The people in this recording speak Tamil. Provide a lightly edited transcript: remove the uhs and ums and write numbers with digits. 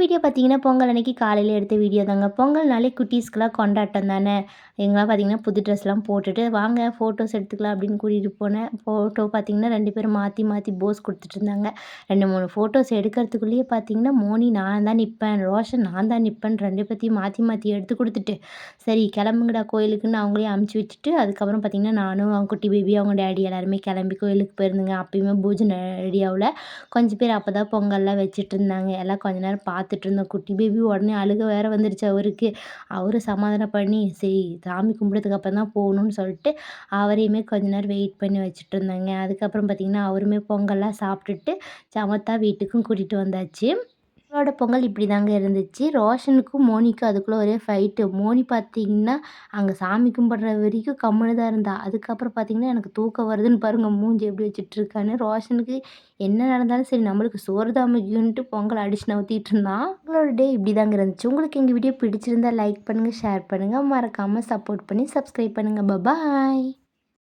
வீடியோ பார்த்தீங்கன்னா, பொங்கல் அன்னைக்கு காலையில எடுத்த வீடியோ தாங்க. பொங்கல்னாலே குட்டீஸ்க்குலாம் கொண்டாட்டம் தானே! எங்கலாம் பார்த்தீங்கன்னா, புது ட்ரெஸ்லாம் போட்டுட்டு, "வாங்க ஃபோட்டோஸ் எடுத்துக்கலாம்" அப்படின்னு கூட்டிட்டு போனேன். ஃபோட்டோ பார்த்தீங்கன்னா, 2 பேரும் மாத்தி மாத்தி போஸ் குடுத்துட்டுருந்தாங்க. 2, 3 ஃபோட்டோஸ் எடுக்கிறதுக்குள்ளேயே பார்த்தீங்கன்னா, மோனி நான் தான் நிப்பேன், ரோஷன் நான் தான் நிப்பேன் 2 பேத்தையும் மாத்தி மாத்தி எடுத்து குடுத்துட்டு, சரி கிளம்புங்கடா கோயிலுக்குன்னு அவங்களையும் அனுப்பிச்சு விட்டுட்டு, அதுக்கப்புறம் பார்த்தீங்கன்னா, நானும் அவங்க குட்டி பேபி, அவங்க டாடி எல்லாருமே கிளம்பி கோயிலுக்கு போயிருந்தோங்க. அப்பயுமே பூஜை ரெடி ஆவல. கொஞ்சம் பேர் அப்பதான் பொங்கல்லாம் வச்சுட்டுருந்தாங்க. எல்லாம் கொஞ்ச நேரம் பார்த்துட்டு இருந்தோம். குட்டி பேபி உடனே அழுக வேற வந்துருச்சு அவருக்கு. அவரு சமாதானம் பண்ணி, சரி சாமி கும்பிட்டதுக்கு அப்புறம் தான் போகணும்னு சொல்லிட்டு, அவரையுமே கொஞ்ச நேரம் வெயிட் பண்ணி வச்சுட்டுருந்தேங்க. அதுக்கப்புறம் பார்த்தீங்கன்னா, அவருமே பொங்கல்லாம் சாப்பிட்டுட்டு, சமத்தா வீட்டுக்கும் கூட்டிட்டு வந்தாச்சு. அவளோட பொங்கல் இப்படிதாங்க இருந்துச்சு. ரோஷனுக்கும், மோனிக்கும் அதுக்குள்ள ஒரே ஃபைட்டு. மோனி பார்த்தீங்கன்னா, அங்க சாமி கும்பிடுற வரைக்கும் கம்முனு தான் இருந்தா. அதுக்கப்புறம் பார்த்தீங்கன்னா, எனக்கு தூக்கம் வருதுன்னு பாருங்க மூஞ்சி எப்படி வச்சுட்டுருக்கான்னு. ரோஷனுக்கு என்ன நடந்தாலும் சரி நம்மளுக்கு சோறு தான் முக்கியம்ன்ட்டு பொங்கல் அடிச்சு நவுத்திட்டு இருந்தான். உங்களோட டே இப்படிதாங்க இருந்துச்சு. உங்களுக்கு எங்க வீடியோ பிடிச்சிருந்தா லைக் பண்ணுங்க, ஷேர் பண்ணுங்க. மறக்காம சப்போர்ட் பண்ணி சப்ஸ்கிரைப் பண்ணுங்க. பபாய்.